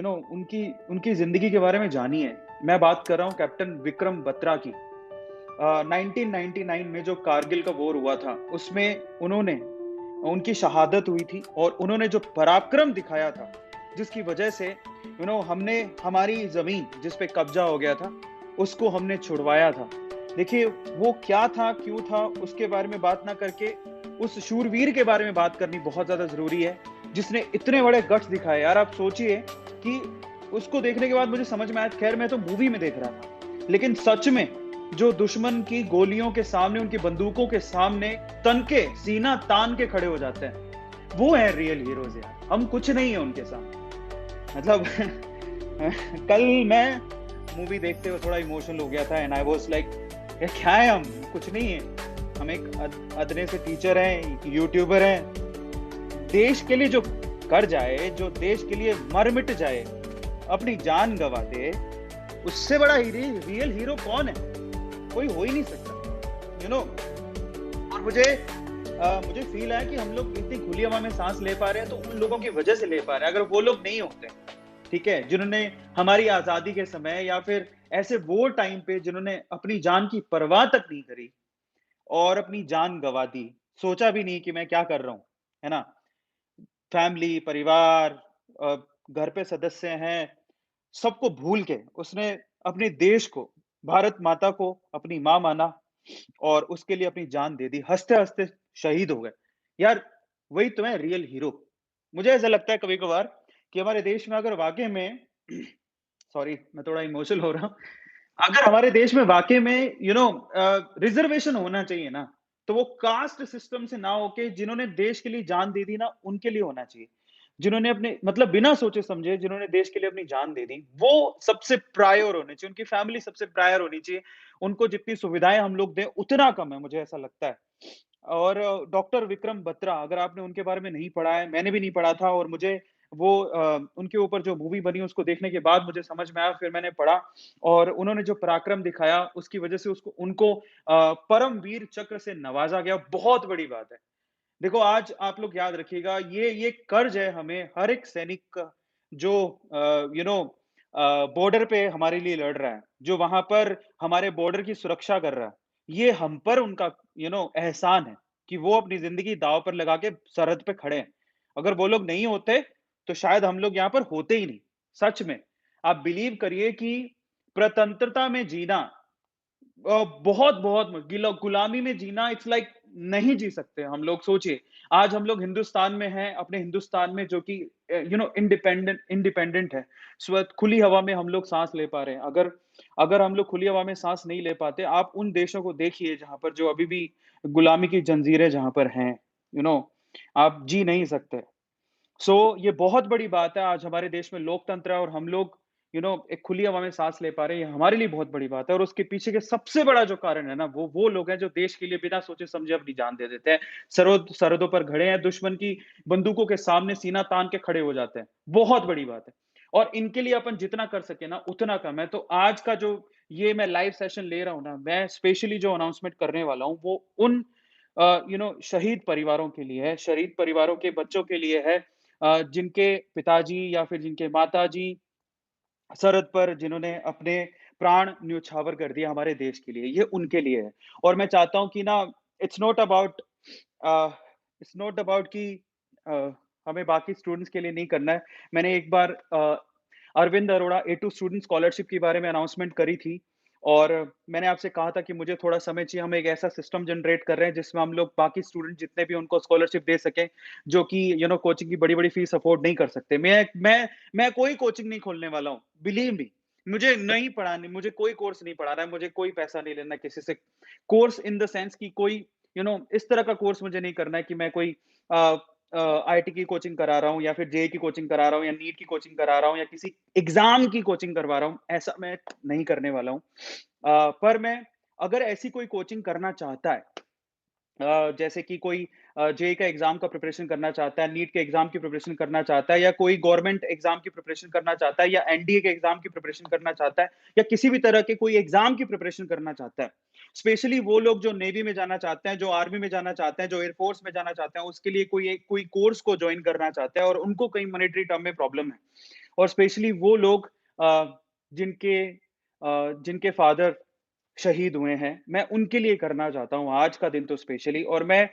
उनकी उनकी ज़िंदगी के बारे में जानिए। मैं बात कर रहा हूँ कैप्टन विक्रम बत्रा की। 1999 में जो कारगिल का वॉर हुआ था, उसमें उन्होंने उनकी शहादत हुई थी और उन्होंने जो पराक्रम दिखाया था, जिसकी वजह से हमने हमारी ज़मीन जिस पे कब्ज़ा हो गया था, उसको हमने छुड़वाया था। देखिए, वो क्या था, क्यों था, उसके बारे में बात ना करके, उस शूरवीर के बारे में बात करनी बहुत ज़्यादा ज़रूरी है, जिसने इतने बड़े गट्स दिखाए। यार, आप सोचिए कि उसको देखने के बाद मुझे समझ में आया, खैर मैं तो मूवी में देख रहा था, लेकिन सच में जो दुश्मन की गोलियों के सामने, उनकी बंदूकों के सामने तन के, सीना तान के खड़े हो जाते हैं, वो हैं रियल हीरोज़ यार। हम कुछ नहीं है उनके सामने। मतलब कल मैं मूवी देखते हुए थोड़ा इमोशनल हो गया था एंड आई वाज़ लाइक, यार क्या है हम? कुछ नहीं है। हम एक अदने से टीचर हैं, यूट्यूबर हैं। देश के लिए जो कर जाए, जो देश के लिए मर मिट जाए, अपनी जान गँवा दे, उससे बड़ा रियल हीरो कौन है? कोई हो ही नहीं सकता। यू नो और मुझे फ़ील है कि हम लोग इतनी खुली हवा में साँस ले पा रहे हैं, तो उन लोगों की वजह से ले पा रहे हैं। अगर वो लोग नहीं होते, ठीक है? जिन्होंने हमारी आज़ादी के समय या फिर ऐसे वो टाइम पे जिन्होंने अपनी जान की परवाह तक नहीं करी और अपनी जान गँवा दी, सोचा भी नहीं कि मैं क्या कर रहा हूँ, है ना? फैमिली, परिवार, अ, घर पे सदस्य हैं, सबको भूल के उसने अपने देश को, भारत माता को अपनी माँ माना और उसके लिए अपनी जान दे दी। हँसते-हँसते शहीद हो गए। यार, वही तो है रियल हीरो। मुझे ऐसा लगता है कभी-कभार कि हमारे देश में अगर वाक़ई में सॉरी, मैं थोड़ा इमोशनल हो रहा हूँ। अगर हमारे देश में वाक़ई में रिज़र्वेशन होना चाहिए ना, तो वो कास्ट सिस्टम से ना होके जिन्होंने देश के लिए जान दे दी ना, उनके लिए होना चाहिए। जिन्होंने अपने मतलब बिना सोचे-समझे जिन्होंने देश के लिए अपनी जान दे दी, वो सबसे प्रायर होने चाहिए, उनकी फैमिली सबसे प्रायर होनी चाहिए। उनको जितनी सुविधाएँ हम लोग दें, उतना कम है, मुझे ऐसा लगता है। और डॉक्टर विक्रम बत्रा, अगर आपने उनके बारे में नहीं पढ़ा है, मैंने भी नहीं पढ़ा था और मुझे वो उनके ऊपर जो मूवी बनी उसको देखने के बाद मुझे समझ में आया, फिर मैंने पढ़ा और उन्होंने जो पराक्रम दिखाया, उसकी वजह से उसको उनको परमवीर चक्र से नवाज़ा गया, बहुत बड़ी बात है। देखो, आज आप लोग याद रखिएगा, ये कर्ज है हमें हर एक सैनिक का जो बॉर्डर पे हमारे लिए लड़ रहा है, जो वहाँ पर हमारे बॉर्डर की सुरक्षा कर रहा है। ये हम पर उनका एहसान है कि वो अपनी ज़िंदगी दाँव पर लगा के सरहद पे खड़े हैं। अगर वो लोग नहीं होते, तो शायद हम लोग यहाँ पर होते ही नहीं। सच में, आप बिलीव करिए कि स्वतंत्रता में जीना बहुत-बहुत गुलामी में जीना इट्स लाइक नहीं जी सकते हम लोग। सोचिए, आज हम लोग हिंदुस्तान में हैं, अपने हिंदुस्तान में जो कि इंडिपेंडेंट इंडिपेंडेंट है। खुली हवा में हम लोग साँस ले पा रहे हैं। अगर अगर हम लोग खुली हवा में साँस नहीं ले पाते, आप उन देशों को देखिए जहाँ पर जो अभी भी गुलामी की जंजीरें जहाँ पर हैं, यू नो आप जी नहीं सकते। ये बहुत बड़ी बात है, आज हमारे देश में लोकतंत्र है और हम लोग एक खुली हवा में साँस ले पा रहे हैं, ये हमारे लिए बहुत बड़ी बात है और उसके पीछे के सबसे बड़ा जो कारण है ना, वो लोग हैं जो देश के लिए बिना सोचे-समझे अपनी जान दे देते हैं। सरहदों पर खड़े हैं, दुश्मन की बंदूकों के सामने सीना तान के खड़े हो जाते हैं। बहुत बड़ी बात है और इनके लिए अपन जितना कर सके ना, उतना कम है। तो आज का जो ये मैं लाइव सेशन ले रहा हूँ ना, मैं स्पेशली जो अनाउंसमेंट करने वाला हूँ, वो उन शहीद परिवारों के लिए है, शहीद परिवारों के बच्चों के लिए है जिनके पिताजी या फिर जिनके माताजी सरहद पर जिन्होंने अपने प्राण न्योछावर कर दिए हमारे देश के लिए, ये उनके लिए है। और मैं चाहता हूँ कि ना it's not about a, it's not about कि अ, हमें बाकी स्टूडेंट्स के लिए नहीं करना है। मैंने एक बार Arvind Arora A2 student scholarship के बारे में अनाउंसमेंट करी थी और मैंने आपसे कहा था कि मुझे थोड़ा समय चाहिए, हम एक ऐसा सिस्टम जनरेट कर रहे हैं जिसमें हम लोग बाकी स्टूडेंट जितने भी उनको स्कॉलरशिप दे सकें, जो कि कोचिंग की बड़ी-बड़ी फीस अफोर्ड नहीं कर सकते। मैं कोई कोचिंग नहीं खोलने वाला हूँ, बिलीव मी। मुझे नहीं पढ़ानी, मुझे कोई कोर्स नहीं पढ़ाना है, मुझे कोई पैसा नहीं लेना किसी से। कोर्स इन द सेंस कि कोई इस तरह का कोर्स मुझे नहीं करना है कि मैं कोई अ आईआईटी की कोचिंग करा रहा हूँ या फिर जेईई की कोचिंग करा रहा हूँ या नीट की कोचिंग करा रहा हूँ या किसी एग्ज़ाम की कोचिंग करवा रहा हूँ, ऐसा मैं नहीं करने वाला हूँ। पर मैं अगर ऐसी कोई कोचिंग करना चाहता है जैसे कि कोई जेईई का एग्ज़ाम का प्रिपरेशन करना चाहता है, नीट के एग्ज़ाम की प्रिपरेशन करना चाहता है या कोई गवर्नमेंट एग्ज़ाम की प्रिपरेशन करना चाहता है या एनडीए के एग्ज़ाम की प्रिपरेशन करना चाहता है या किसी भी तरह के कोई एग्ज़ाम की प्रिपरेशन करना चाहता है। स्पेशली वो लोग जो नेवी में जाना चाहते हैं, जो आर्मी में जाना चाहते हैं, जो एयर फोर्स में जाना चाहते हैं, उसके लिए कोई कोर्स को जॉइन करना चाहते हैं और उनको कहीं मॉनेटरी टर्म में प्रॉब्लम है। और स्पेशली वो लोग जिनके जिनके फादर शहीद हुए हैं, मैं उनके लिए करना चाहता हूँ आज का दिन तो स्पेशली और मैं